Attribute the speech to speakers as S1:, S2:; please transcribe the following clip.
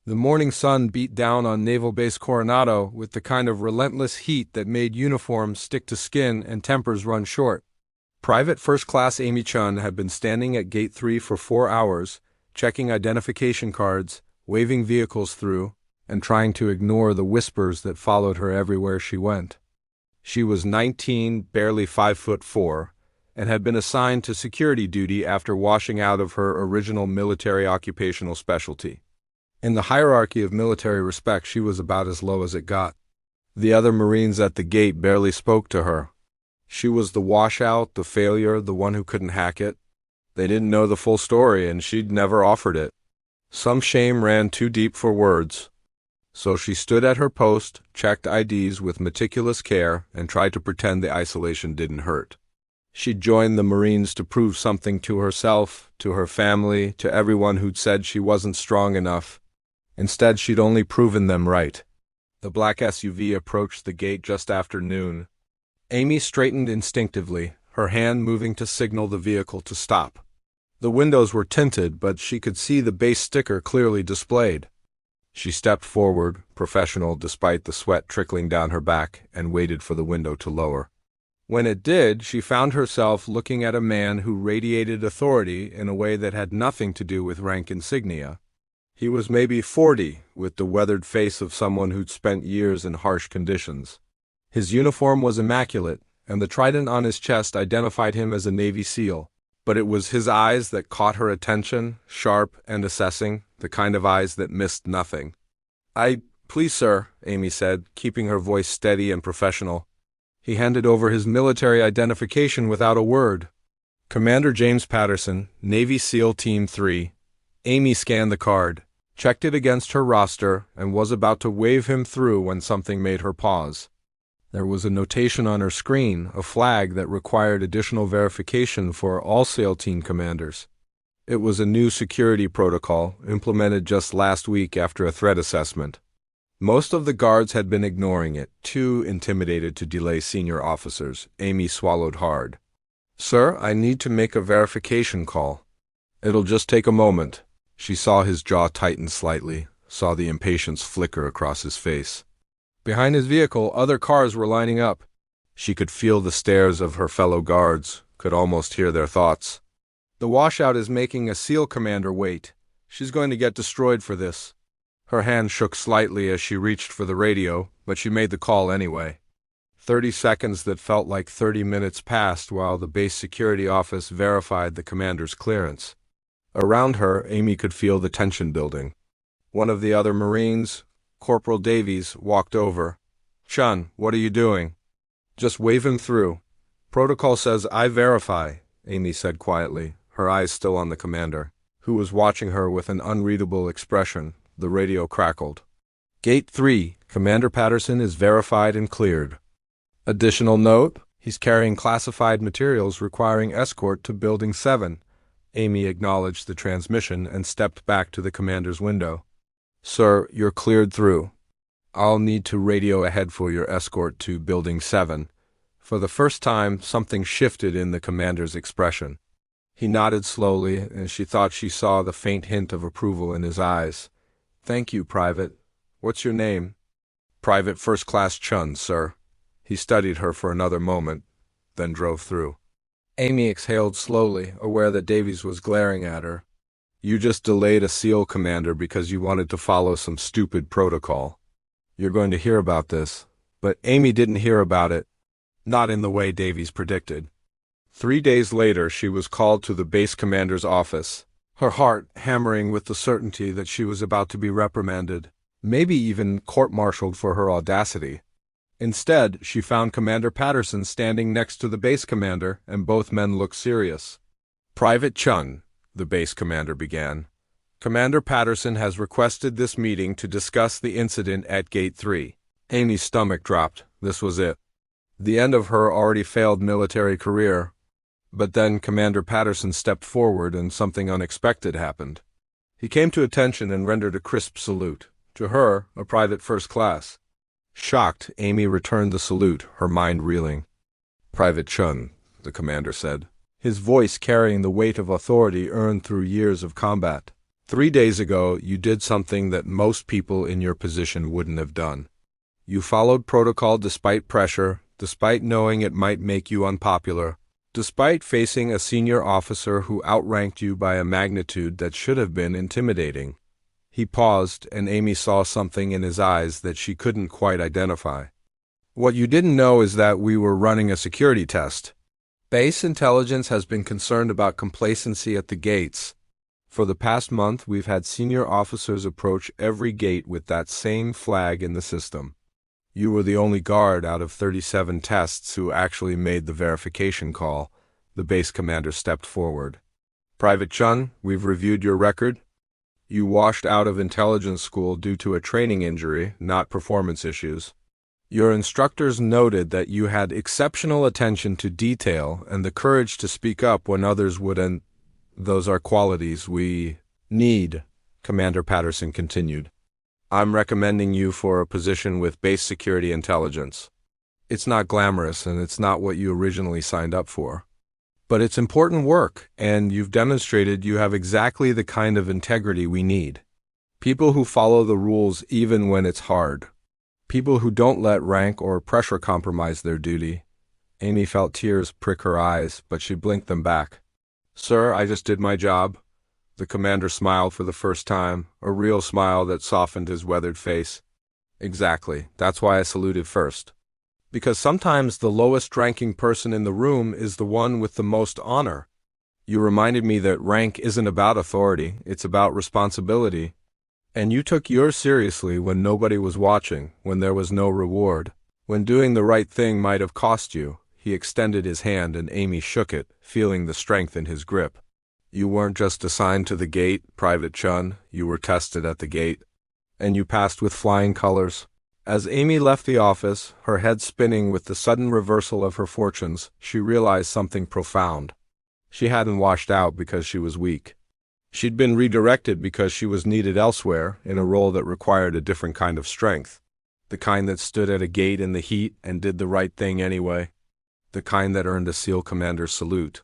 S1: The morning sun beat down on Naval Base Coronado with the kind of relentless heat that made uniforms stick to skin and tempers run short. Private First Class Amy Chun had been standing at Gate 3 for 4 hours, checking identification cards, waving vehicles through, and trying to ignore the whispers that followed her everywhere she went. She was 19, barely 5'4", and had been assigned to security duty after washing out of her original military occupational specialty. In the hierarchy of military respect, she was about as low as it got. The other Marines at the gate barely spoke to her. She was the washout, the failure, the one who couldn't hack it. They didn't know the full story, and she'd never offered it. Some shame ran too deep for words. So she stood at her post, checked IDs with meticulous care, and tried to pretend the isolation didn't hurt. She'd joined the Marines to prove something to herself, to her family, to everyone who'd said she wasn't strong enough. Instead, she'd only proven them right. The black SUV approached the gate just after noon. Amy straightened instinctively, her hand moving to signal the vehicle to stop. The windows were tinted, but she could see the base sticker clearly displayed. She stepped forward, professional despite the sweat trickling down her back, and waited for the window to lower. When it did, she found herself looking at a man who radiated authority in a way that had nothing to do with rank insignia. He was maybe 40, with the weathered face of someone who'd spent years in harsh conditions. His uniform was immaculate, and the trident on his chest identified him as a Navy SEAL. But it was his eyes that caught her attention, sharp and assessing, the kind of eyes that missed nothing. Please, sir," Amy said, keeping her voice steady and professional. He handed over his military identification without a word. Commander James Patterson, Navy SEAL Team 3. Amy scanned the card, checked it against her roster, and was about to wave him through when something made her pause. There was a notation on her screen, a flag that required additional verification for all SEAL team commanders. It was a new security protocol, implemented just last week after a threat assessment. Most of the guards had been ignoring it, too intimidated to delay senior officers. Amy swallowed hard. "Sir, I need to make a verification call." "It'll just take a moment." She saw his jaw tighten slightly, saw the impatience flicker across his face. Behind his vehicle, other cars were lining up. She could feel the stares of her fellow guards, could almost hear their thoughts. "The washout is making a SEAL commander wait. She's going to get destroyed for this." Her hand shook slightly as she reached for the radio, but she made the call anyway. 30 seconds that felt like 30 minutes passed while the base security office verified the commander's clearance. Around her, Amy could feel the tension building. One of the other Marines, Corporal Davies, walked over. "Chun, what are you doing?" "Just wave him through. Protocol says I verify," Amy said quietly, her eyes still on the commander, who was watching her with an unreadable expression. The radio crackled. "Gate 3, Commander Patterson is verified and cleared. Additional note, he's carrying classified materials requiring escort to Building 7. Amy acknowledged the transmission and stepped back to the commander's window. "Sir, you're cleared through. I'll need to radio ahead for your escort to Building 7. For the first time, something shifted in the commander's expression. He nodded slowly, and she thought she saw the faint hint of approval in his eyes. "Thank you, Private. What's your name?" "Private First Class Chun, sir." He studied her for another moment, then drove through. Amy exhaled slowly, aware that Davies was glaring at her. "You just delayed a SEAL commander because you wanted to follow some stupid protocol. You're going to hear about this." But Amy didn't hear about it. Not in the way Davies predicted. 3 days later, she was called to the base commander's office, her heart hammering with the certainty that she was about to be reprimanded, maybe even court-martialed for her audacity. Instead, she found Commander Patterson standing next to the base commander, and both men looked serious. "Private Chun," the base commander began, "Commander Patterson has requested this meeting to discuss the incident at Gate 3. Amy's stomach dropped. This was it. The end of her already failed military career. But then Commander Patterson stepped forward and something unexpected happened. He came to attention and rendered a crisp salute. To her, a private first class. Shocked, Amy returned the salute, her mind reeling. "Private Chun," the commander said, his voice carrying the weight of authority earned through years of combat. 3 days ago, you did something that most people in your position wouldn't have done. You followed protocol despite pressure, despite knowing it might make you unpopular, despite facing a senior officer who outranked you by a magnitude that should have been intimidating. He paused, and Amy saw something in his eyes that she couldn't quite identify. What you didn't know is that we were running a security test. Base intelligence has been concerned about complacency at the gates. For the past month, we've had senior officers approach every gate with that same flag in the system. You were the only guard out of 37 tests who actually made the verification call. The base commander stepped forward. Private Chun, we've reviewed your record. You washed out of intelligence school due to a training injury, not performance issues. Your instructors noted that you had exceptional attention to detail and the courage to speak up when others wouldn't. Those are qualities we need, Commander Patterson continued. I'm recommending you for a position with base security intelligence. It's not glamorous and it's not what you originally signed up for. But it's important work, and you've demonstrated you have exactly the kind of integrity we need. People who follow the rules even when it's hard. People who don't let rank or pressure compromise their duty. Amy felt tears prick her eyes, but she blinked them back. Sir, I just did my job. The commander smiled for the first time, a real smile that softened his weathered face. Exactly, that's why I saluted first. Because sometimes the lowest-ranking person in the room is the one with the most honor. You reminded me that rank isn't about authority, it's about responsibility. And you took yours seriously when nobody was watching, when there was no reward, when doing the right thing might have cost you. He extended his hand and Amy shook it, feeling the strength in his grip. You weren't just assigned to the gate, Private Chun, you were tested at the gate. And you passed with flying colors. As Amy left the office, her head spinning with the sudden reversal of her fortunes, she realized something profound. She hadn't washed out because she was weak. She'd been redirected because she was needed elsewhere in a role that required a different kind of strength. The kind that stood at a gate in the heat and did the right thing anyway. The kind that earned a SEAL commander's salute.